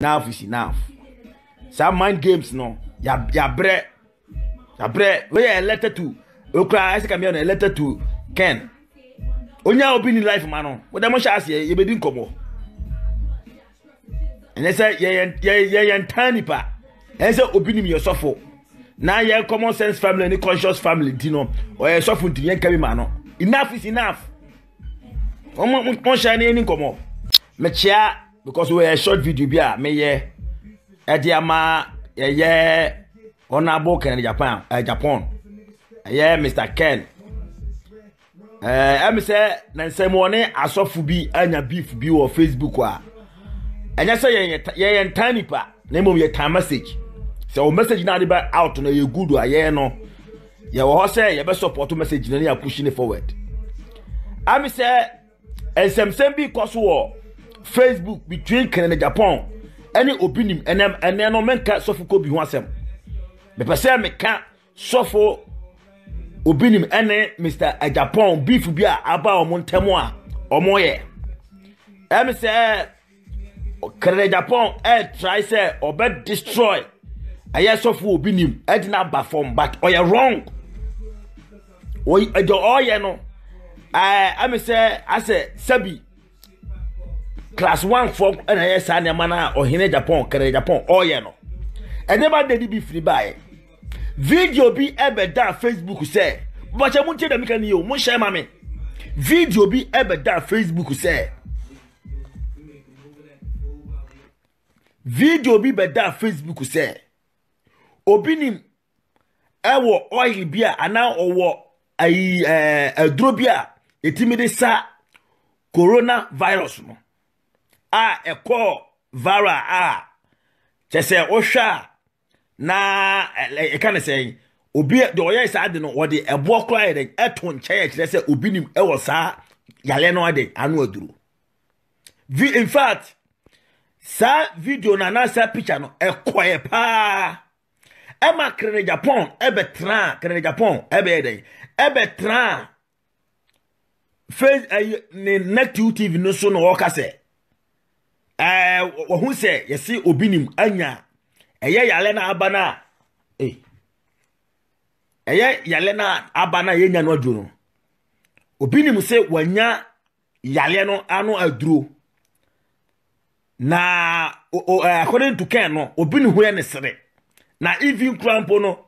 Enough is enough. Some mind games no. Ya bre. We a letter to. Okra I say come a letter to Ken. Onya obi ni life man. What dem sha say ye be din komo. And they say ye tiny pa. And say obi ni me suffer. Now ye common sense family any conscious family dino or ye suffer to yen carry man. Enough is enough. One shine any komo. Me chia because we a short video bia me ye Ediama ye honorable Ken Japan Mr. Ken me say na nsɛmone asofu bi anya beef bi on Facebook a enya say ye tiny pa na mom ye time message so message na dey out na ye good a ye no ye wo say ye be support message na ya push it forward me say ensem bi koso Facebook between Canada and Japan any opinion and no men can suffer ko bi ho asem me pese me can suffer opinion and Mr. Japan beef bi aba omo ntemo a omo ye me say Canada Japan try say obe destroy aye suffer opinion e did not perform but you wrong we do oye no me say I say sabi class 1 for and I say na mana ohine Japan kere Japan oye no e never dey be free buy video bi ebe da Facebook say but you munche da mika ni yo mun share mame video bi ebe da Facebook say video bi be da Facebook say obinim ewo oil bia ana owo ayi adro bia etimide sa coronavirus no eko vara chese ohwa na e kan say obi de oye sa de no wo de ebo kra de eto nche kire say obinim ewo sa yale no de anu aduru in fact sa video na sa picture no ekoye pa ema kre Japan ebetra kre Japan ebetra face net TV no so no woka say who say yesi obinim anya eye yale na abana eye yale na abana yenya no aduro obinim say wanya yale no anu aduro na according to Ken no obinim hu ya ne sere na even crampo no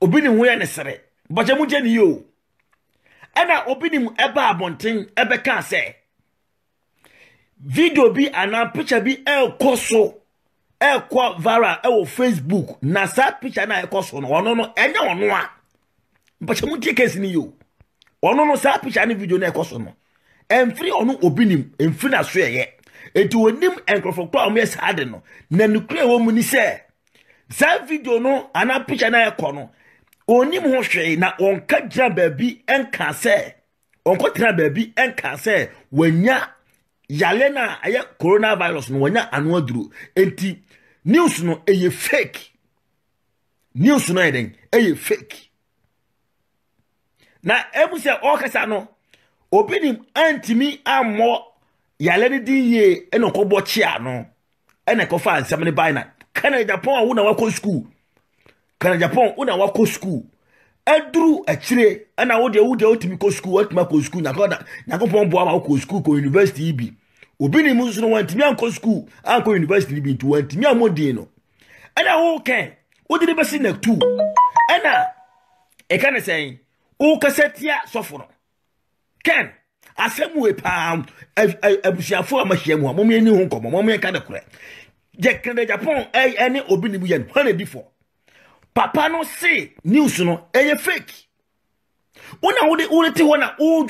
obinim hu ya ne sere but mu je ni yo ana obinim eba abonten ebe kan say video bi ana picture bi koso kwa vara Facebook na sa picture na koso no ono no enya ono a mpacha mu case ni yo ono no sa picture ni video na koso no emfiri ono obinim emfiri na so ye eti onim enkrofo kwa o yes ade no na nukre wo mu ni se sa video no ana picture na no onim ho hwe na onka gira baabi enka se onko tira baabi enka se wanya yale na aye coronavirus no wanya anu aduru enti news no eye fake news no eye fake na ebuse okasa no obinim antimi ammo yale ne diye eno kobo chia no ene ko fa ansam ne bai na Canada Japan wo na wako school Canada Japan wo na wako school aduru achire ana wo de otimi ko school otimi ko school na ko pon bo ama ko school ko university bi obini mu so no wantimi anko school anko university bi to wantimi amodin no ana wo ken wo de besi na 2 ana e kan say wo kasetia soforo ken asemu e pa abusiafo amahiamu mom ye ni ho nkomo mom ye ka de kure je Canada Japan any obini mu ye no before papa no say news no eye fake una wo te ho na o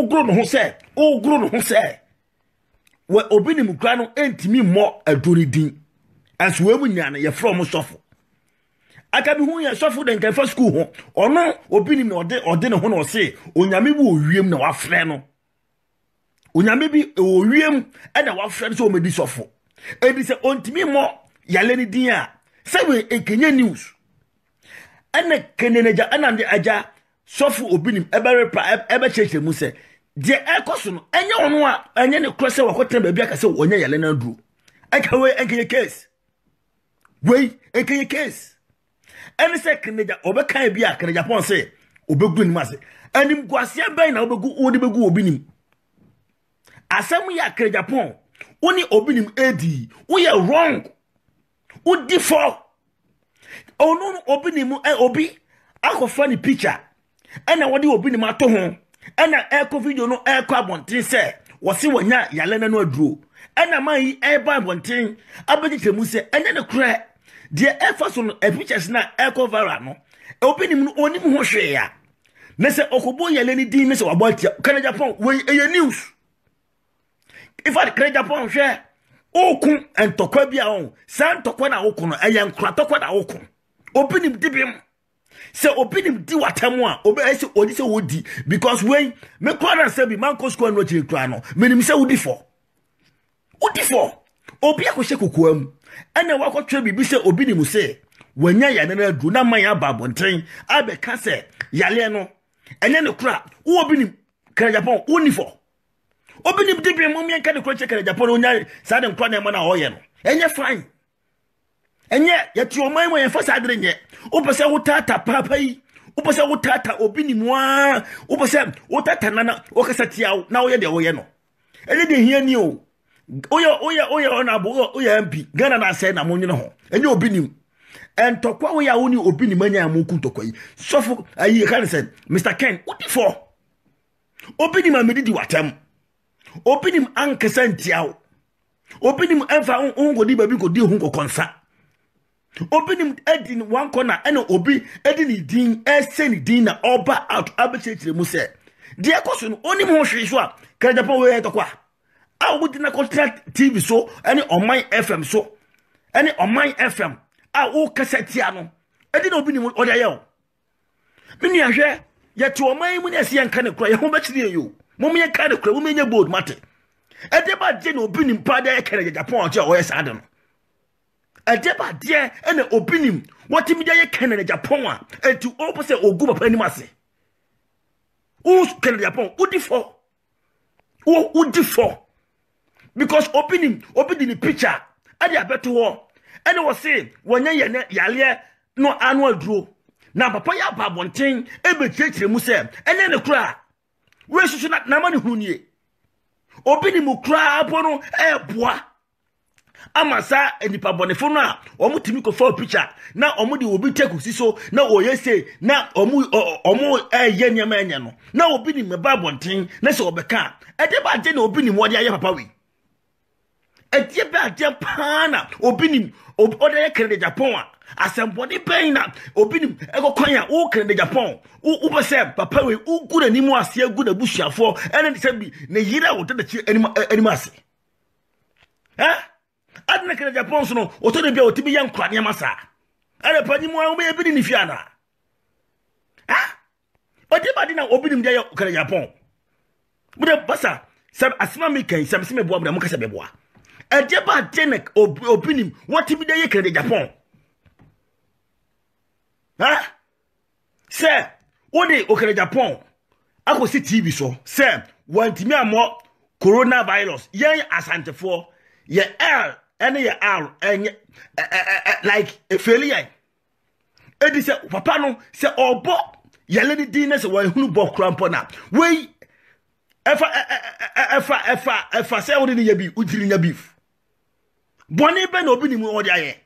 gro no ho say we obini mu kra no entimi mo adoridin as we mu nya na ye from sofo aka bi hu ye sofo den kan fa school ho ono obini no ode ne ho no say onyame bi owiem na wafre no onyame bi owiem e na wafre so o medi sofo e bi se ontimi mo yale ni din a se we ekenye news ana keneneja ana de aja sofo obinim ebe repa ebe cheche mu se de ekoso no enye ono a enye ne krose wakotra ba bia ka se onye yale na duro aka we enke case we enke case eni se Kanaja obekan bia Kanaja pon se obegu ni mase anim gwase ben na obegu odi begu obinim asem ya Kanaja pon oni obinim edi wo ye wrong udi for onu obinim obi akofa ni picture ena wodi obinim ato ho ena eko video no eko abonten se wose wanya yale na no aduro ena mai eba abonten abegitemu se ene ne kura de efaso no pictures na eko viral no obinim no onim ho hwe ya na se okobo yale ni din me se wabotia Kanaja pon we eye news if I Kanaja pon hwe okun entokwa bia on san tokwa na okun no eye nkra tokwa na okun obinim dibim se obinim di watamu a obi ese odi se wodi because when me kwara se bi man ko school no chiri kra no menim se wodi for obi akose kokoam ena wakotwe bibi se obinim se wanya ya na adu na man ya babonten abeka se yale no ene ne kra wo obinim Kanaja pon woni for obinim dibim mo mienka ne kra che Kanaja pon onya sa de nkwa na ma na oye no enye fine enye yati oman mo yefasa adre nye opese wotata papa yi opese wotata obinim wa opese wotata nana okasa tiawo na oye de oye no enye de hia ni o oye ona bo oye MP Ghana na say na monwene ho enye obinim entokwa wo ya woni obinim anya amoku ntokwa yi sofo ayi kan say Mr Ken udi for obinim amedidi watam obinim ankasa ntiawo obinim enfa ungodi babi ko di hu ko konsa obinim edin one corner ene obi edin din esen din na oba out abechechire mu se de ekoso no onim ho hwe so a Kanaja pon we tokwa a wudi na contract TV so ene Oman FM so ene Oman FM a wo kasetia no edin obinim oda ye o mini ahwe ye to Oman mu ne ase yanka ne kura ye ho bechire yo mo me yanka ne kura wo menye bold mate ede ba je no obinim pa da ye Kanaja pon che o ye sa de no adeba de ene obinim watimi de ye Kanaja pon a enti opose ogu papa ni mase u Kanaja pon udi for because obinim picture ade abeto ho ene wo se wonya ye ne yale no anu aduro na papa ya babonten ebechechire mu se ene ne kura we susu na mani hunie obinim kura apono eboa amasa enipa bonefo no a omutimi ko for picture na omudi obi take siso na oyese na omu eye nyama enya no na obinim meba bonten na se obeka ede ba je na obinim wode aye papa we ede ba je pana obinim ode ye Kanaja pon a asembodi ben na obinim ekokwan a wo Kanaja pon wo pese papa we ugu na nimu ase agu na busuafo ene se bi na yira wo de chi animase adna Kanaja pon so no oto de bia otibi yan kwa ne masa are panyimu a wo be bi ni fiana odi ba di na obinim de Kanaja pon bude basa sab asima mi kan sab sime boa bude mo kasa beboa ede ba denek obinim watibi de ye Kanaja pon se odi Kanaja pon akosi TV so se wantimi amo coronavirus yen asantefo ye any ye enye like a failure edi se papa no se obo yale ni din na se wan hunu bo krampo na we efa se wodi ni yabi utiri nya beef boni be na obi ni mu odi aye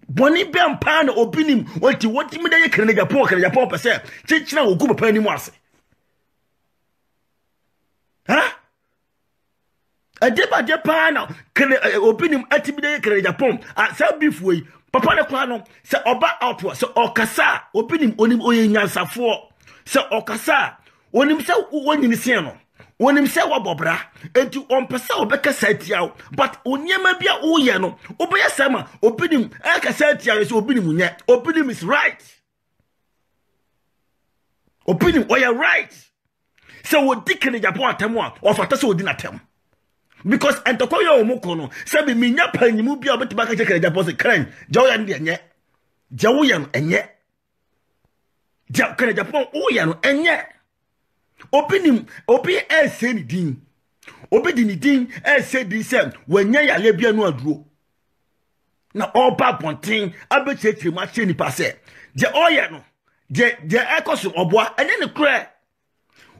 boni be ampa na obi ni woti mi da ye Kanaja pon pese chichina ogu papa ni mu ase adeba de pa na obinim atibide ye Kanaja pon sa beef we papa ne kwa no se oba outwa se okasa obinim onim oyenyansafo se okasa onim se wonyini se no onim se wabobra enti ompesa obekasa atiaw but onyema bia oye no obeya sama obinim akasa atiaw se obinim nya obinim is right obinim oya right se wodi Kanaja pon atamu a ofata se wodi na tem because entokwa yo omoko no se bi minya panyimu bia obetiba ka Kanaja pon se kran jawo ya ndi enye jawo ya no enye jawo Kanaja pon o ya no enye obinim obi say ni din obi di ni din say din say wanya yale bia no aduro na oba pontin abecheche ma che ni pase je oye no je ekoso oboa ene ne kra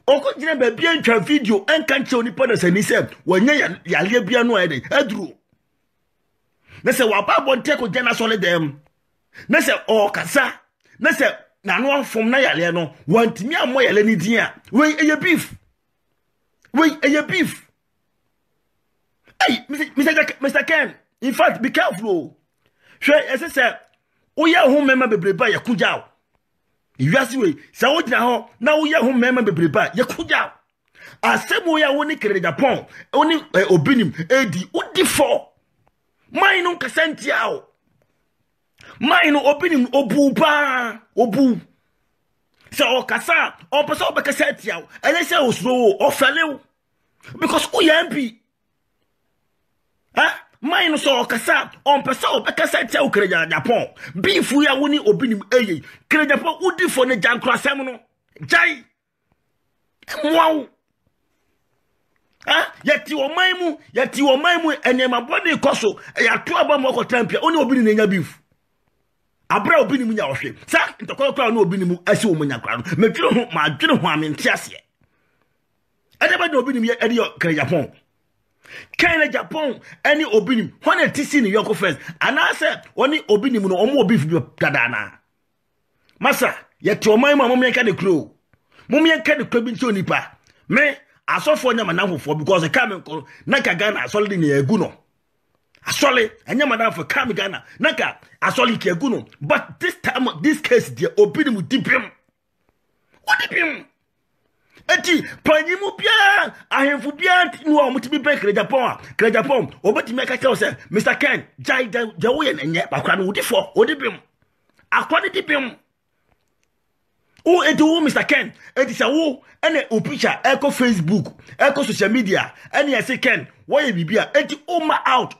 oko gina ba bia ntwa video enka nche onipa na sani say wanya yale bia no ede aduro na se wa ba bonte ko jana so le dem na se o kasa na se na no afom na yale no wantimi ammo yale ni din a we eye beef hey Mr. Ken, in fact be careful sure say oya ho mema bebreba ya kujao iwiase we sa wo gina ho na oya ho mema bebreba ya kujao asemo ya woni kere Japan oni obinim edi odi for mine kasantiao mine obinim obu so kasa o pese obekasantiao ene se osro o felew because oyampi mine so kasa on pese obekasantiao kere Japan bifu ya woni obinim eye kere Japan odi for ne jankrasem no jai wow yati wo maimu enema body koso ya to abamo ko tampia oni obi ni nya beef abra obi ni nya ohwe sa ntokwa no obi ni mu asi wo nya kra no metwire ho ma adwene ho amente ase edeba de obi ni edi kre Japan Kenya Japan any obi ni ho na tisi ni yoko first anase oni obi ni mu no omo obi fu dadana masa yati wo maimu amom yanka de kro mom yanka de kro bi nti onipa me asofo nyama na fofo because come ko naka Ghana asole ni egu no asole nyama na fofo come Ghana naka asole ki egu no but this time this case the obi mu dipim odipim eti panyimu bia ahemfu bia no omutibi pe kre Japan obeti me ka tell say Mr. Ken jai wo ye enye bakwa no odifo odipim akwa ni dipim o edu Mr. Ken edi sa wo ene o picture eko Facebook eko social media ene yesi Ken wo ye bibia edi o ma out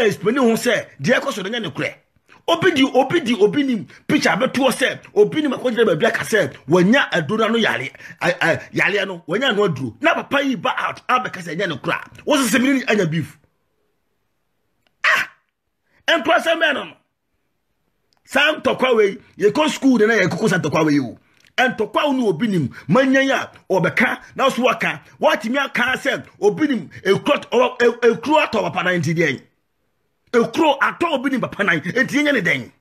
explain ho say de eko so nya ne kure obi nim picture beto say obi nim akwajira ba bia ka say wanya adura no yale no wanya no aduro na papa yi ba out abeka say nya ne kura wo se semini anya beef empresa menon Sam tokwa we ye ko school de na ye kukusa tokwa we you en tokwa unu obinim manyan ya obeka na so waka watimi aka say obinim ekru ato papa na nti den ekru ato obinim papa na nti nya ne den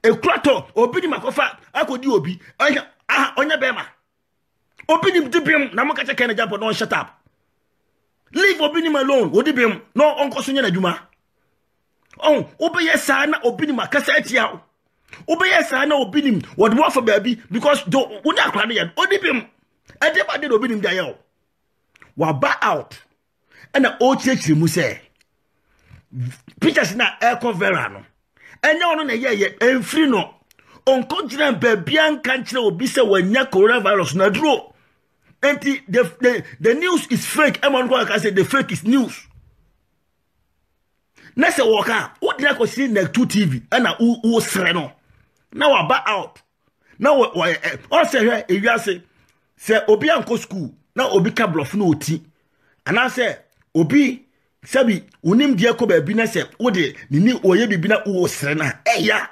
ekru ato obinim akofa akodi obi onya bema obinim dibim na maka cheke na Japan no shut up leave obinim alone odibim no onko so nya na dwuma obeye sa na obinim akasa atia obeye sa na obinim what more for baby because do uni akra na yan odibim edeba de obinim da yaw wa ba out and o chechiri mu say pictures na echo vera no enye ono na ye enfri no onko gina baby an kan kire obi se wanya coronavirus na duro enti the news is fake emon go can say the fake is news. Na se woka wo dina ko si na 2 TV na wo sre no na wa ba out na o se hwe ewiase se obi anko school na obi ka bluff no oti ana se obi sabi unim die ko ba bi na se wo de ni oye bibi na wo sre na eya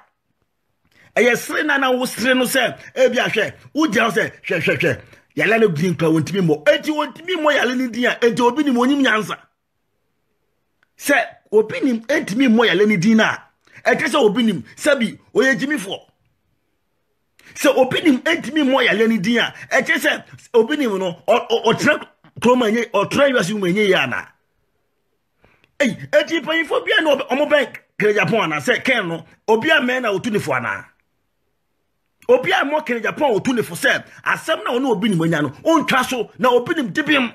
sre na wo sre no se e bi ahwe wo dia se hwe yala no green pa wontimi mo enti wontimi mo yala ni dia enti obi ni mo nyim nyansa se obinim entimi mo yale ni dina etese obinim sabi oyejimi fo se obinim entimi mo yale ni dina etese obinim no otra kroma nye otra yasi umenye yana eti pan fo bia no omo bank kere Japan na se Ken no obi amen na otunifo ana obi amo kere Japan otunifo se asem na ono obinim anya no ontwa so na obinim dibim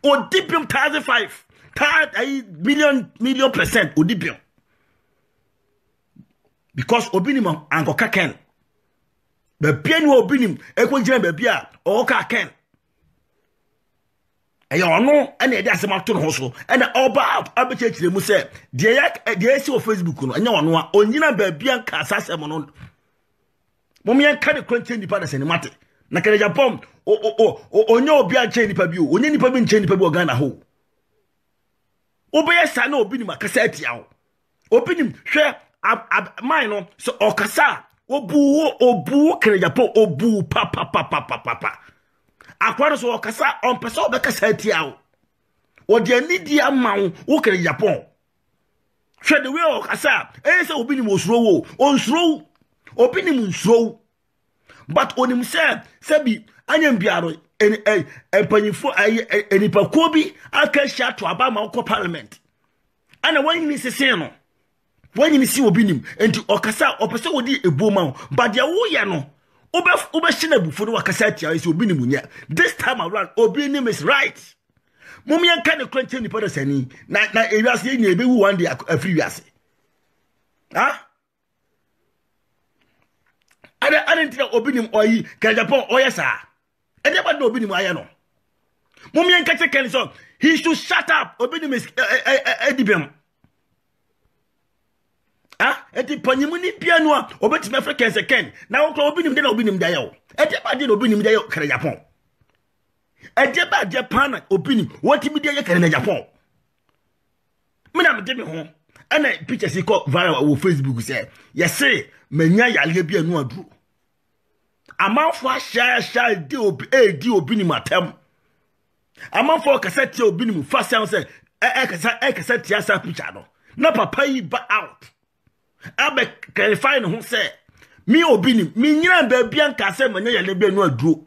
o dibim 1005 million percent odibio because obinim ankoka Ken be bia ni obinim ekwo be bia o ka Ken ono ene de asema to no so ene oba abechechire mu se de esi o Facebook no enya ono a onyina be bia nka asasem no Mom yan kan kwanche nipa da senimate. Na kere Japan onye obi anche nipa bi o. Onye nipa bi nche nipa bi o Ghana ho. Obeye sa na obi ni makasa atia o. Obi ni hwe mine no so okasa obu kere Japan obu pa. Akwaro so okasa on pesa obekasa atia o. Odi anidi amawo wo kere Japan. Hwe the way okasa say obi ni mo suro wo. Onsuro obi ni mo nsuro. But onim say bi anyam biaro empanyifo enipa ko bi aka hia to aba ma ko parliament ana wanyini sese no wanyini si obi nim enti okasa opese odi eboma but dia wo ye no obe hina bufu no wakasa tia si obi nim nya this time around obi nim is right mumye kan kranche nipa da sani na ewiase ye nya ebewu one day afri wiase ada ntina obi nim oyi ka Japan oyesa ede ba do obi nim aye no mumye nkache ken so he should shut up obi nim is edibem eti panyimu ni bia no a obetime African second na wo obi nim de na obi nim da yawo ede ba de obi nim da yawo ka Japan ede ba Japan na obi nim woti mi de ye ka na Japan mina me de me ho ana pictures ko viral wo Facebook say yese manya yale bia no aduru amanfo ahya di obi nim atam amanfo kasete obi nim fa sound say kasete asa picture no na papa yi ba out abe clarify no ho say me obi nim me nyina ba bia nka say manya yale bia no aduru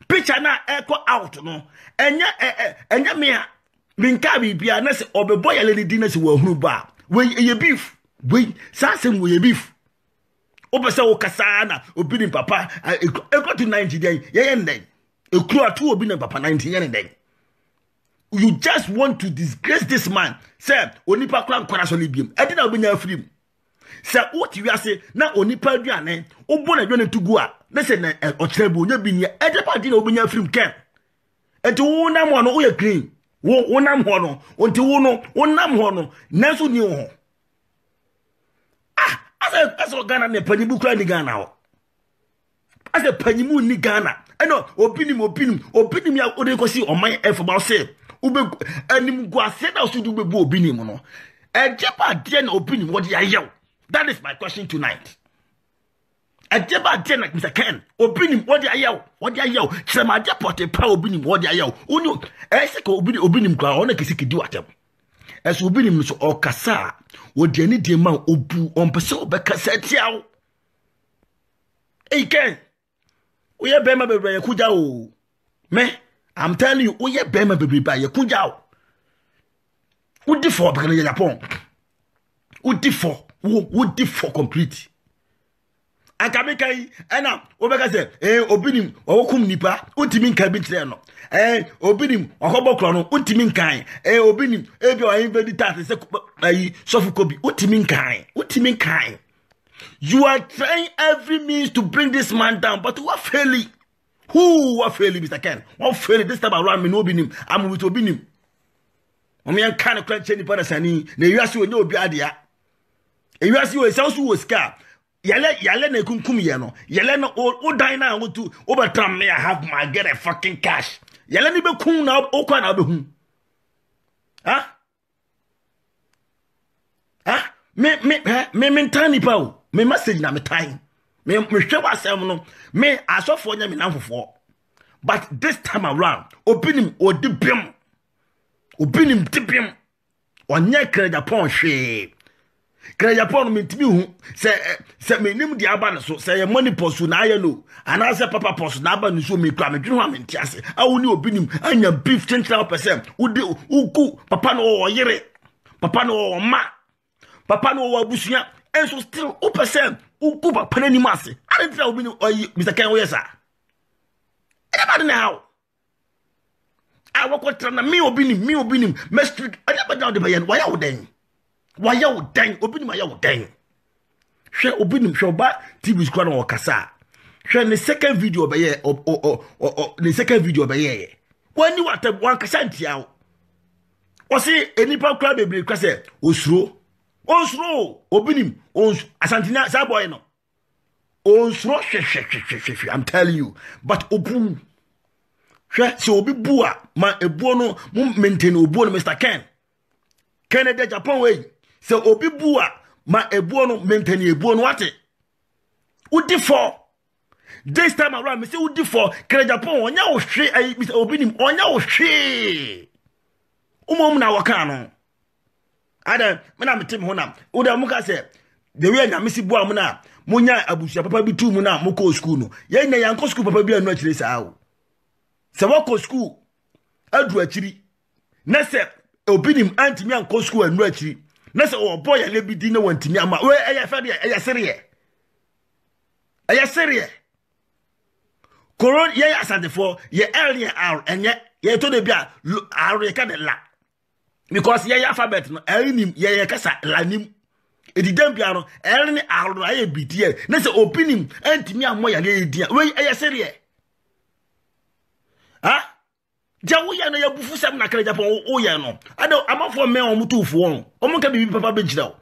picture na eko out no enya me nka bibia na se obebo yale ni di na se wa huru ba we ye beef we sasem we ye beef obese wo kasana obi ni papa eko to 90 day ye ndeng ekru atu obi ni papa 90 ye ndeng you just want to disgrace this man say onipa kra nkwara so libiem edi na obinya afrim say oti wiase na onipa aduane obo na aduane tugu a na say na okyerebu onya bi ni edi pa di na obinya afrim ken enti wo nam ho no wo ye green wo nam ho no onti wo nam ho no nanso ni ho aso Ghana ne panyimu kura ni Ghana ho ase panyimu ni Ghana eno obinim ya ode kosi oman efo say ube anim guase na osudu bebu obinim no ejepa de na obinim what ya yew. That is my question tonight. Ejepa de na Mr. Ken obinim what ya yew chema de pote pa obinim what ya yew unu ese ko obinim kura ona kisikidi watem eso obinim so okasa wodi ani de ma obu onpese obekasa tiawo Ken oye bema bebre yakuja o me I'm telling you oye bema bebre ba yakuja o udi for bekana Japan udi for complete akabekai ana obeka se obinim owokum nipa utimi nka bi kire no obinim okobokro no utimi nkan obinim ebi o yin vedi tat se sofukobi utimi nkan you are trying every means to bring this man down but what failing Mr. Ken what failing this time around me no obinim I'm with obinim omian kan kranche nipa da sani na wiase onye obi adea wiase o sanso wo ska yale na kunkum ye no yale na o dan na wotu overtram me I have my get a fucking cash yale ni be kun na o kwa na be hu me tani pa o me message na me time me hwe wasem no me asofo nya me namfofo but this time around obinim odibim onye kra Japan hwe kra Japan me ntimi hu se me nim dia aba so se ye money posu na aye no ana se papa posu na aba no so me kra me dwenu ha me ntiase awoni obinim anya beef 20% udi uku papa no wo yire papa no wo ma papa no wo abusuya enso still 0% uku papa na nim ase ani tira obinim oyi Mr. Ken oyesa anybody now I work with me obinim mestric anybody now the bayan why you den obinim ayawo den hwe obinim hwe ba TV squad no kasa hwe ne second video be ye ne second video be ye wani wata wan kasa ntia o se enipa kra bebre kra se osuro obinim asantina sa boy no on sro I'm telling you. But obu so obi bua ma ebuo no mo maintain obuo no Mr. Ken de Japan way. So obi bua ma ebuo no maintain ebuo no what? Udi for this time around me say udi for Ken Japan onya o hwe ai Mr. Obi nim onya o hwe. Umom na waka no. Ada me na metem ho na. Uda muka say the way na mesi bua mo na monya abusia papa bi tu mu na mo ko school no. Ye nya yanko school papa bi anu akire sa o. Se wako school adu akiri na se obinim antimi anko school anu akiri na se o boy ya bi di na wantimi ama we eya fa de eya serie koron ye asante for ye earlier hour enye ye to de bia hour ka de la because ye alphabet no enim ye kasa lanim edidam bia no earlier hour no aye bi die na se obinim antimi amo ya le di we eya serie ah jawu ya no ya bufu sam na kare Japan o ya no ado amafo me o mutufo on o mo ka bibi papa be jira o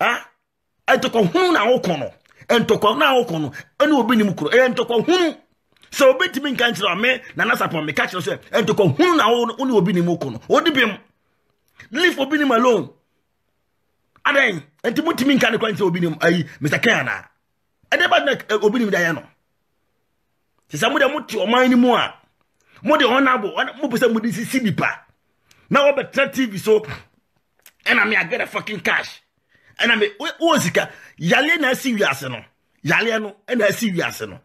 ah etoko hunu na wo kono entoko na wo kono ene obi nim kuro entoko hunu so obetimi nka nchira me na nasapon me ka chiro so entoko hunu na wo oni obi nim kono odibim leave obi nim alone adan entimutimi nka ne kwanche obi nim ayi Mr. Kana ade ba na obi nim da ya no sisa mu de muti o man ni mu a mo de honorable mo pese mo di sisi bipa na wo betra TV so and I get a fucking cash and I me ozika yale na si wiase no yale no na si wiase no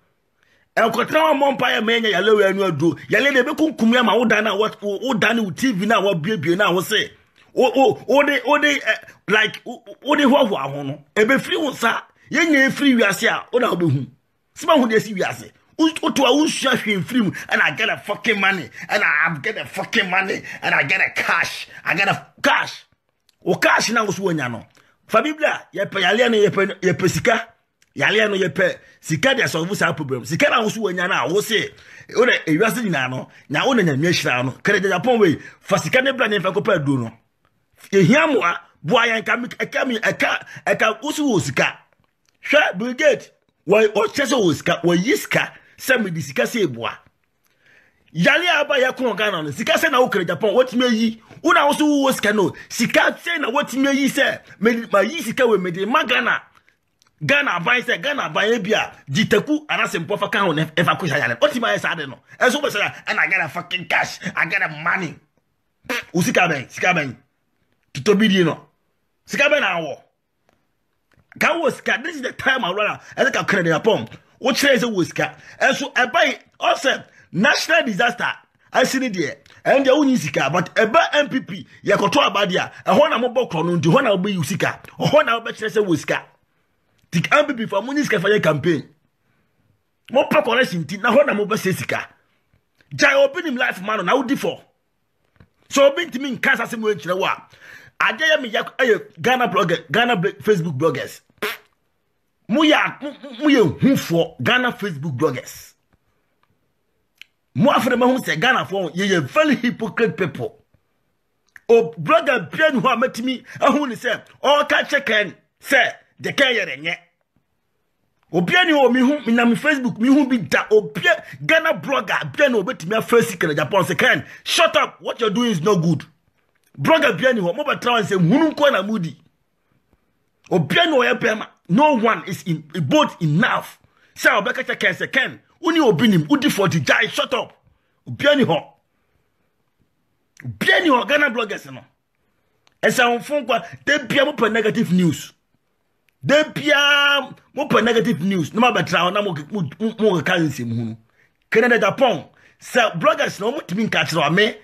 e kotra mo mpa ya menya yale we anu adu yale de be kunkum ya ma wo dan na wo dan ni TV na wo biebie na wo say o de like o de ho ho no e be free wo sa ye nya free wiase a o na wo be hu sima hu de si wiase Utu awushia film and I get a fucking money and I get a fucking money and I get a cash. I get a cash. O cash na usu wanyano. Fa Biblia yepe yale no yepe sika. Yale no yepe sika dia solve sa problem. Sika na usu wanyana wo se o de ewiase nyina no nya o na nya hira no. Kere Japan we fa sika ne bra ne fa ko pa do no. Ehiamoa boa yan eka usu wo sika. Hwe brigade why o chese wo sika wo yiska Semi di sika se eboa yale aba ya kon Ghana no sika se na wo kere Japan wotime yi una wo so wo sika no sika se na wotime yi se ma yi sika we mede magana Ghana ban se Ghana ban bia jitaku anasempo fa kan ho e fa ko yale wotime ya sa de no enso be say and I get a fucking cash I get a money usika ben tutobidi no sika ben na wo ka wo sika this is the time around I think I kere Japan what says a whisker? And so I buy also national disaster. I see it there. And the only sika, but a bad MPP, ya control badia, a one mobile chrono, the one I'll be usika, or one I'll bet a whisker. The MPP for Muniska for your campaign. More population, now one mobile sika. Jai open him life man, now default. So been to me in Kansas in the war. I dare me Ghana blogger, Ghana Facebook bloggers. Muya who for Ghana Facebook bloggers. Mo afre ma hu se Ghana for ye very hypocrite people. O blogger bien who met me ahu ni say all catch can say the can ye renye. O bien o mi hu na mi Facebook mi hu bi da o bien Ghana blogger bien o betimi afasi kan Japan say can shut up, what you're doing is no good. Blogger bien ho mo ba try say hunu nko na mudi. O bien o ye pema no one is in both enough. Say Obeka can say Ken. Uni obinim udi for the guy. Shut up. Biani ho. Biani ho Ghana bloggers no. Esa on phone kwa they bia mo per negative news. They bia mo per negative news. No ma betra na mo ka nsem hu. Canada Japan. Say bloggers no mo timi nka kire me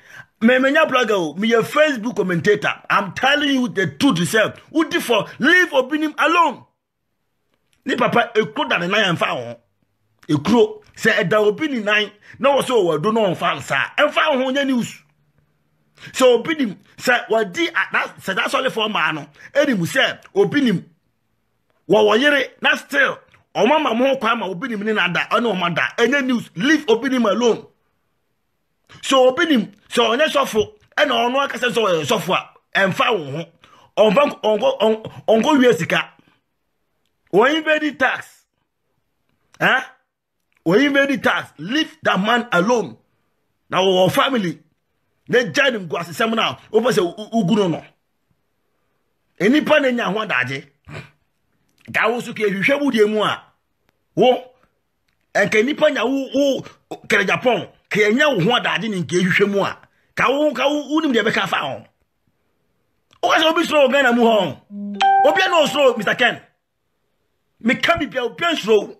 menya blogger me your Facebook commentator. I'm telling you the truth yourself. Udi for leave obinim alone. Ni papa ekro da na yan fa ho ekro se eda obi ni nan na wo so wo do no fa nsa enfa ho nya news so obi ni se wadi that se that solid for man no eni mu se obi ni wo yere na still o mama mo kwa ma obi ni ni na da ona o ma da enya news leave obi ni alone so obi ni so onye sofo e na ono aka se so sofo a enfa wo ho ongo wie sika when you pay the tax, Huh? When you made the tax, leave that man alone. Now our family, they join him go as a seminar over say uguno. Any pan in your one daje. Gawusu ke hwehwe die mu a. Wo enka nipa nya wo kere Japan ke enya wo ho daje ni nke hwehwe mu a. Ka wo nim de be ka fa ho. O ka obi sro Ghana mu ho. Obi no sro Mr. Ken. Me ka bi bia obi sro.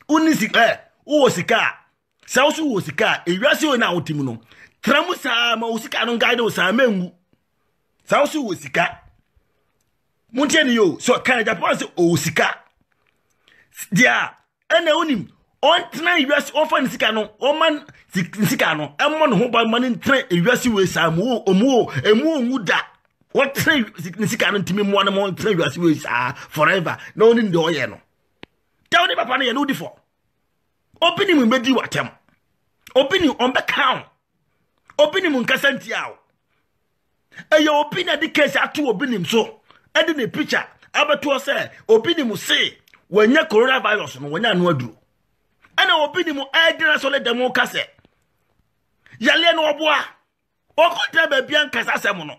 Uni sika wo sika. Sa wo wo sika ewiase wo na wotim no. Tramu sa ma wo sika no guide wo sa mangu. Sa wo sika. Muntieni yo so kan Japan se wo sika. Dia ene onim on tena ewiase ofa ni sika no o man sika no emmo no ho ba man tena ewiase we sa mu emu nguda. What tena ni sika no ntimi mo na mo tena ewiase we sa forever. No ni ndo ye no. Tell the papa na no di for. Opening mu bedi watem. Opening on be count. Opening mu nkasa ntia o. Eyo opening the case atu opening so. Edi ne picture abeto say opening mu say wanya coronavirus no wanya no aduru. Ana opening mu edina so le demo kase. Yale no oboa. Okotra ba bia nkasa asem no.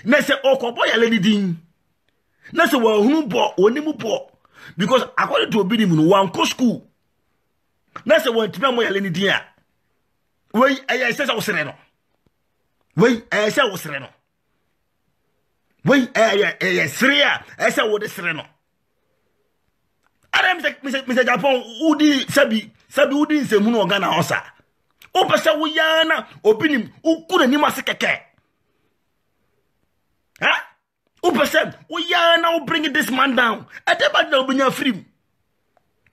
Na se okobo yale ni din. Na se wa hunu bo onimu bo because according to opening mu no wan ko school. Na se wan timi mo yale ni din a. Wey aya se wo sere no. Wey aya se wo sere no. Wey aya sere a esa wo de sere no. Ara Mr. Japan udi sabi udi nsemu no Ghana hosa. O pesa wo yana obinim ukuna ni masekeke. Ha? O pesa wo yana o bring this man down. Ateba na obinya free.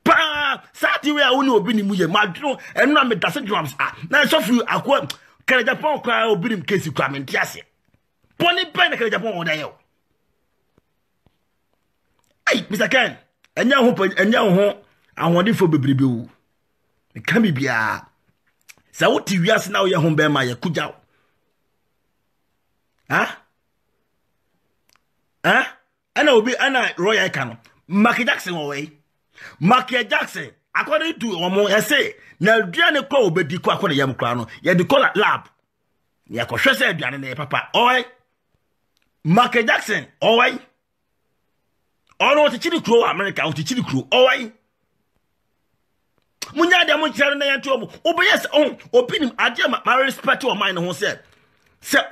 Pa sati we a woni obinim ye madro enu na medase drums ah. Na so fu akwa kere Japan kwa obinim kesi kwa mentiase. Poni pen kere Japan o da yo. Hey Mr. Ken enya ho ahode fo bebrebe wu me ka bibia sa woti wiase na wo ye ho be ma ye kugya ana obi ana Royal Kano Michael Jackson owe Michael Jackson according to omo ye say na aduane kwa obedi kwa akwa yam kwa no ye de call lab ye ko hwese aduane na papa owe Michael Jackson owe ono tichiri kro America o tichiri kro owai munya de mo chare na yanto obo obeyes on opinim ade ma respect o mine ho se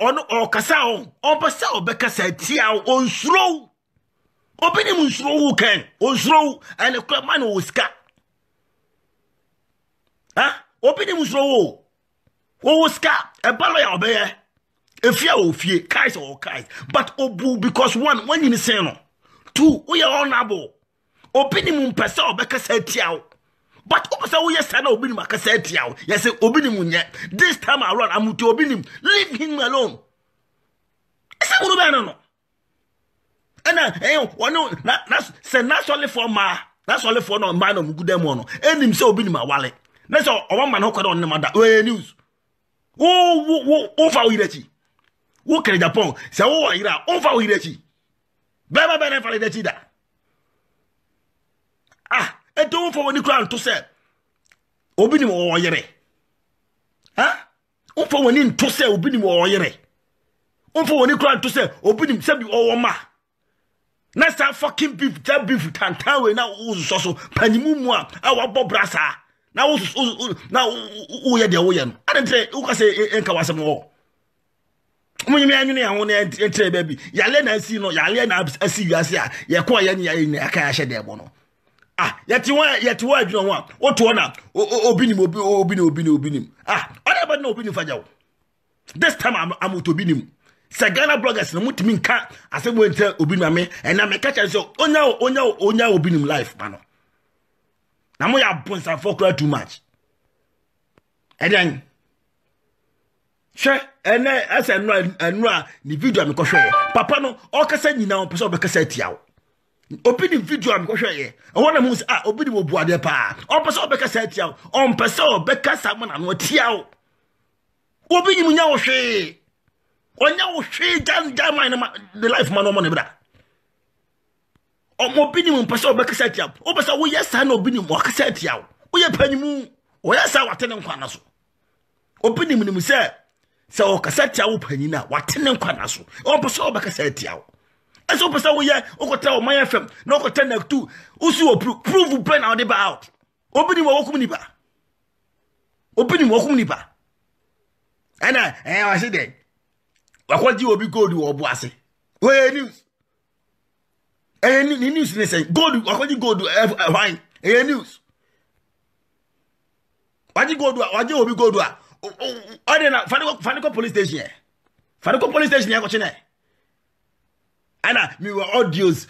ono o kasa on pesa obekasa tia on suro opinim suro wu ken on suro and the man wo ska opinim suro wo ska e balo ya obeye efia ofie kais or kais but obu because one when you say no two, we are honorable. Opinion pesa obeka setiao. But opasa we sana obinim akasetiao. Yes, obinim nye. This time around, I'm to obinim. Leave him alone. Esa unu bana no. Ena, wano, that's only for ma. That's only for no man of good demono. Enim se obinim awale. That's all one man who could on the mother. News. Oh, for Hidechi. Who can Japan? Say, oh, ira, oh, for Hidechi. Baba bana fale de tida. E to for woni kran to say obi ni mo oyere. O for woni to say obi ni mo oyere. O for woni kran to say obi ni sabi o ma. Na sa fucking beef tantan we na uzo so panimu mu a wabo brasa. Na uzo na wo ye de wo ye no. Adente wo ka say enka wasem wo. Munyimi anwene ya ho na entre baby yale na asi no yale na asi wiase a ye ko ya ni aka ya hye bo no yeti wa adwene ho a oto na obinim other bad na obinim fajawo this time I'm to obinim Sagana bloggers no mutimi nka asebo ente obinim ame na me ka chere so onya obinim life mano na mo ya bonsa for too much then she ene ase enu a ni video am ko hwe papa no o kasa nyina o pese o be kasa tiawo obi ni video am ko hwe ye wona mu obi ni obuade pa o pese o be kasa tiawo o pese o be kasa mo na no tiawo obi ni munya wo hwe onya wo hwe jan man the life man o mo ne bra obi nim mpesa obekasa tia obesa wo yesa na obi nim wakasa tia wo ye panimu wo yesa watene nkwa na so obi nim se okasa tia wo panina watene nkwa na so obesa obekasa tia eso obesa wo ye okota o man fm na okota na 2 usu prove pen out the out obi nim wo kum ni ba obi nim wo kum ni ba ana wa se de wakwaji obi gold wo bo ase we news any news they say gold wakwaji gold fine any news waji obi gold na Faniko police station ya ko chine ana mi were audios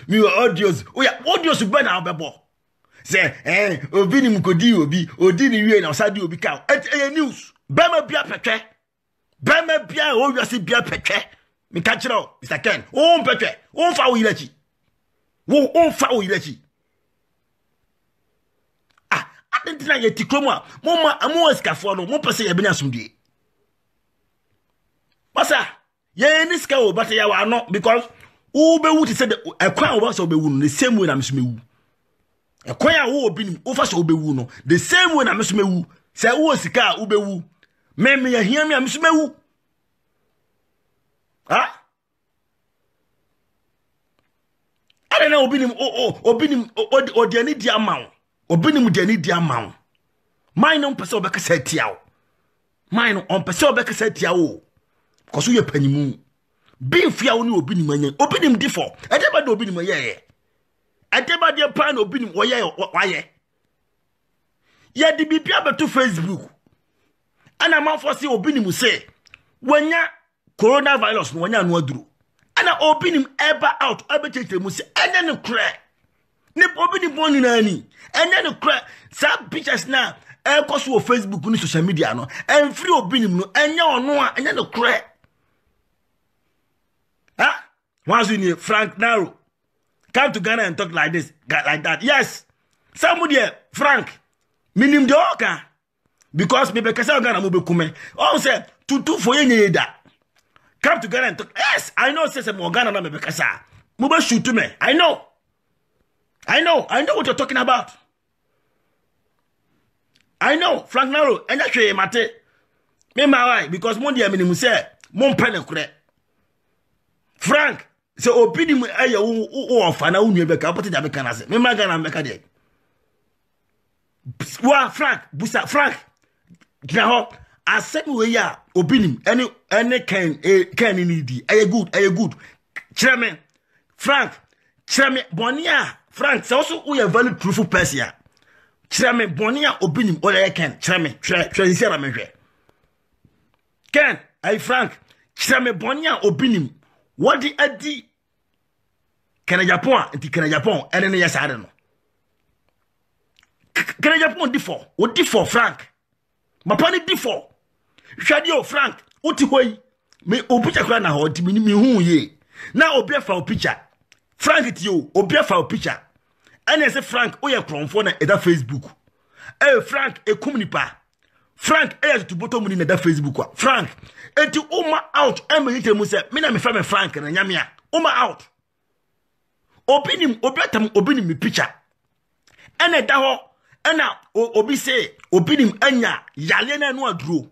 oya audios be na obebo say obi ni mkodi obi odi ni wie na osadi obi ka any news be ma bia petwe Bema bia o wiase bia petwe mi ka kire Mr. Ken o petwe o fa o yilachi wo fa o yilachi adentina ye tikromu a mo skafo no mo pese ye benya asumdie basa ye ni ska o bata ya wa no because wo be wu ti say ekwan wo basa o be wu no the same way na mesumewu ekwan a wo obi nim o fa so o be wu no the same way na mesumewu say wo sika o be wu me ya hia me amsumewu na obinim odiani di amaw obinim diani di amaw mine no pese obekasa tiawo mine no on pese obekasa tiawo koso ye panimu bi fia wo ni obinim anya obinim di for edeba de obinim ye edeba de pa na obinim waye ye di bibia beto Facebook ana manfo se obinim se wanya coronavirus no wanya no aduru ana obinim ever out abetete mu se enya ne kra ne obinim boni nani enya ne kra sa pictures na koso o Facebook ni social media no en free obinim no enya ono a enya ne kra once you Frank Naro come to Ghana and talk like this like that yes somebody Frank minim de oka because me be kasa Ghana mo be kume on say tutu for yenye da come to Ghana and talk yes I know say mo Ghana na me be kasa mo be shoot me I know what you're talking about I know Frank Naro enya hwe mate me ma why because mo dia minim say mo mpene kure Frank say obidi mu aye wo ofa na unu be ka pote da be kana say me ma Ghana me ka de wa Frank busa Frank Ginaho, asem we ya obinim any can need aye good Chairman Frank Chairman Bonia Frank so also we a very truthful person Chairman Bonia obinim ole can Chairman Chairman me hwe Ken ay Frank Chairman Bonia obinim what the adi Kana Japan nti Kana Japan ene ne yesa ade no Kana Japan di for Frank Mapani D4 Shadio Frank uti hoi me opicha kwa na ho timi mi hu ye na obi afa opicha Frank ti o obi afa opicha ene se Frank o ye kronfo na eda Facebook Frank ekum nipa Frank to bottom ni na eda Facebook wa Frank enti uma out emerite mu se me na me fa me Frank na nyame a uma out obinim obiatam obinim mi picture ene da ho ena obi se obinim anya yale na no aduro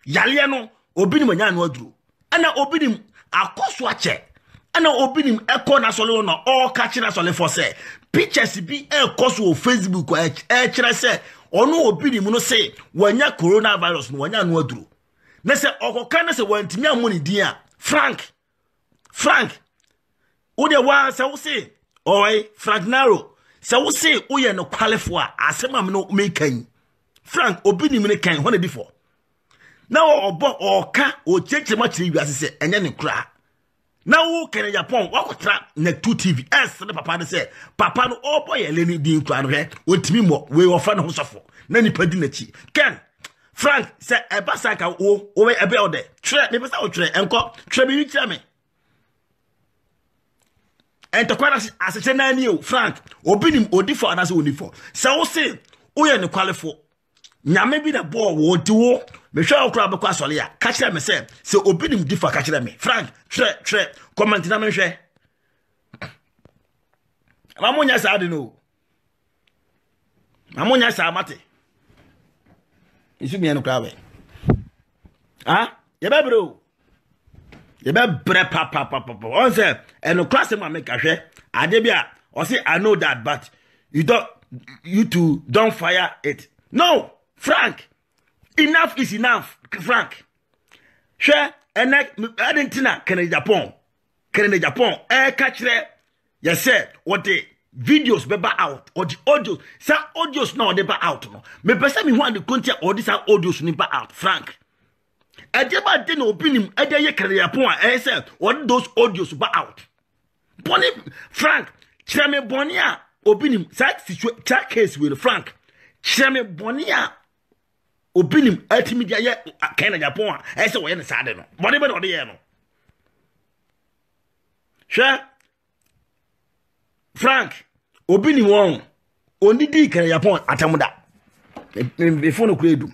yale no obinim anya no aduro ena obinim akoso ache ena obinim ekọ na sole no all catch na sole for say pictures bi ekoso Facebook kire se ono obinim no say wanya coronavirus no wanya no aduro na se okoka na se wantimi amoni din a Frank wo de wa se wo say oi Frank Naro se wo say uye no qualify asema me no mekan Frank obinim ne kan hone before na obo oka o cheche ma chiri wiase se enye ne kra na wo kene Japan wakotra na 2 TV ne papa de se papa no obo ye leni din kra no he ontimi mo we ofa no sofo na nipa di na chi Ken Frank se eba saka wo we ebe ode tre me pesa o tre enko tre bi tire me ento kwara asese na ani o Frank obinim odi for anase oni for se wo se uye ne qualify nyame bi na ball wo di wo me hwa okra be kwa sole ya ka kire me se obinim di for ka kire me Frank tre comment na me hwe Mamunya sa de no. Mamunya sa mate. Isu mi enu krawe. Ah, ye be bro. Ye be bre papa. On say enu class ma make ahwe. Ade bia, o say I know that but you two don't fire it. No, Frank. Enough is enough, Frank. Share Argentina, Canada, Japan, catch there. You said what the videos be out or the audios. Some audios now they be out. No, me person me want the content or this audios ni be out, Frank. I never did no opinion. I did Canada, Japan. I said what those audios be out. Bonnie, Frank, Chame Bonia, opinion. That case with Frank, Chame Bonia. Opinion ultimately ya Canada Japan ese wo ye ne sade no bode be de ye no hwe Frank opinion won onidi Canada Japan atamuda before no kredu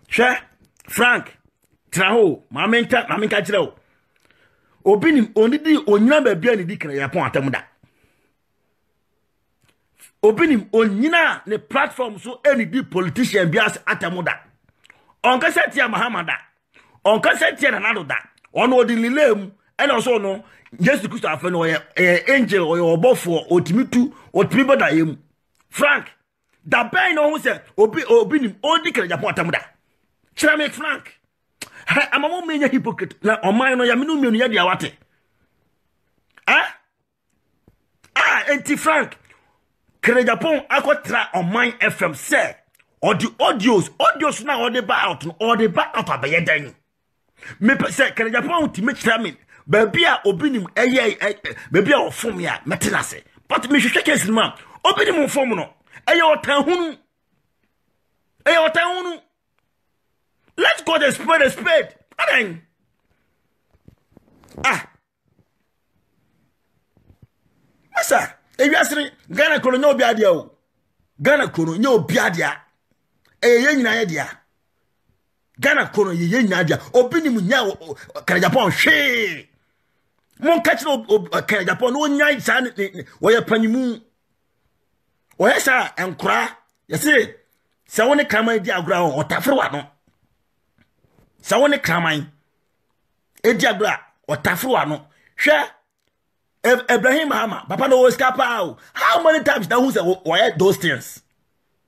hwe Frank traho mamenka kire o opinion onidi onyina ba bia ne di Canada Japan atamuda Obinim onyina ne platform so any big politician bias atamuda. Onka setia Mahamada. Onka setia nanado da. Ono di lilem and also no Jesus Christ afeno angel or your bofo otimitu otimiboda yem. Frank, da bay no who say obinim odi kere Japan atamuda. Chira make Frank. Amamo menya hypocrite na omai no ya minu mienu ya dia wate. Enti Frank Canada Japan akotra on mine FM say or the audios now or the ba out abaye dan me say Canada Japan ultimate tramin baby a obinim baby a ofom ya metenase but me hwehwe case ma obinim ofom no eye otan hunu let's go the spade adan masa ewiasere Ghana kono nya obi adia o Ghana kono nya obi adia ye nyina ye dia Ghana kono ye nyina adia obi ni mu nya Canada Japan hwe mon catch no Canada Japan no nya sa ne wo ye panimu wo ye sa enkura ye se sa woni kraman di agura o tafre wa no sa woni kraman e di agura o tafre wa no hwe Ibrahim Mahama, Papa no escape out. How many times that who say why those things?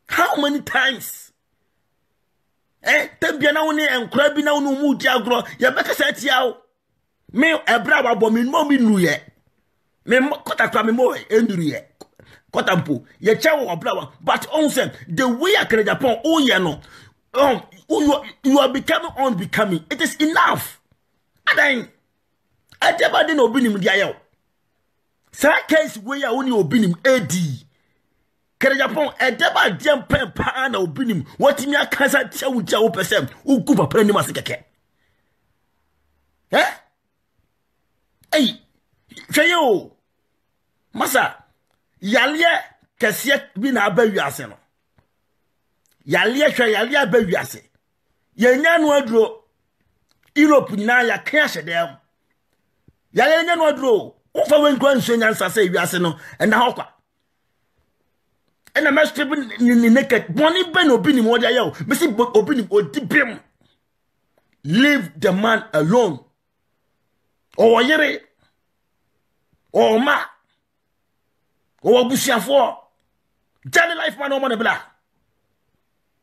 How many times? Tembia na woni enkura bi na wonu mu di agro, ye beka say tiawo. Me ebra wa bo me mo mi nu ye. Me kota kwa me mo enduru ye. Kota mpo, ye chewo obra wa, but on say the way Canada Japan oh ye no. You are becoming unbecoming. It is enough. Adan Ajaba de no binim dia ye. Sa case where ya only obinim AD. Canada Japan edeba diam pen pa na obinim. What me akasa tia wuja wo person. Ugu papa ni masekeke. Hey, Chayo. Masa yalie kese bi na aba wiase no. Yalie aba wiase. Ye nya no aduro Europe na ya kan hyedem. Yalie nya no aduro Ufa wen kwa nyansa say wiase no na hokwa ena master ni naked boni ben obi ni mo dia yo me si obi ni odibem leave the man alone o yere o ma o busiafo jani life man o mo ne bla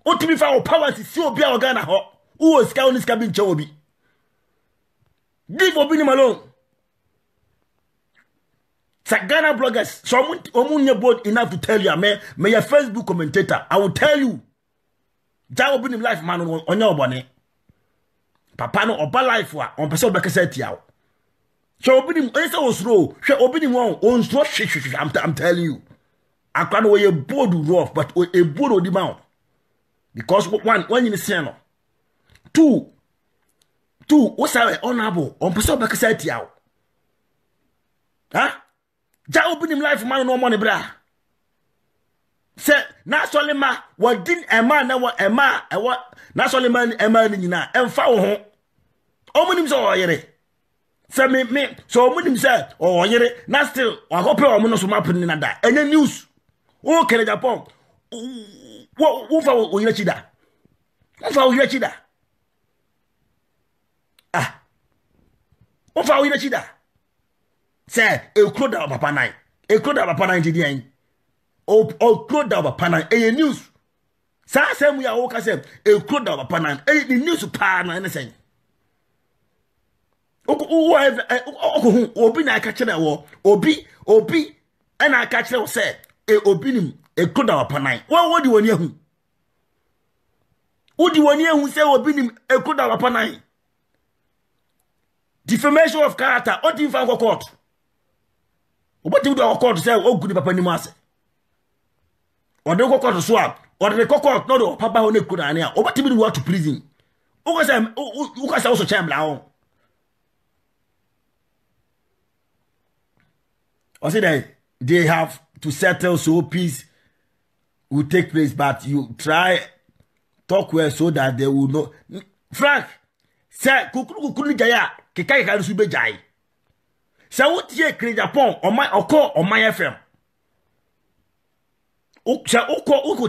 o timi fa o power si obi a Ghana ho o ska o ni ska bi nche obi leave obi ni alone. Ghana bloggers, someone bold enough to tell you, me your Facebook commentator. I will tell you. That will be in life, man, on your bonnet. Papa no oba life wa on person be kese tia. So obi ni ese osro, hwe obi ni won on so I'm telling you. Akwa no we bold rough but a bold odi ma. Because one you say no. Two, what's our honorable on person be kese tia. Huh? Ja opening life man no money bra. Say na solima wadin ema na wa ema ewa na solima ema ni nyina emfa wo ho. Omunim so oyere. Say me so munim say oh yere na still wa go pay o mo no so map ni na da enya news o kere Japan wo fa o yere chida wo fa o yere chida ah wo fa o yere chida say e kro da papa nine di en o kro da papa nine e news sa asem ya wo ka say e kro da papa nine e the news pa na say obi na aka kire wo obi na aka kire wo say obi nim e koda wapanan wo di woni ahu say obi nim e koda wapanan defamation of character o di fa court oboti do court say o gudi papa nim ase o de court so a o de court no do papa ho na koda ane a oboti bi do to prison o go say also chamber on. I say that they have to settle so peace will take place, but you try talk well so that they will know. Frank, say kukuru jaya kikai ka su be jai. Say what ye kre Japan on my FM. O say o ko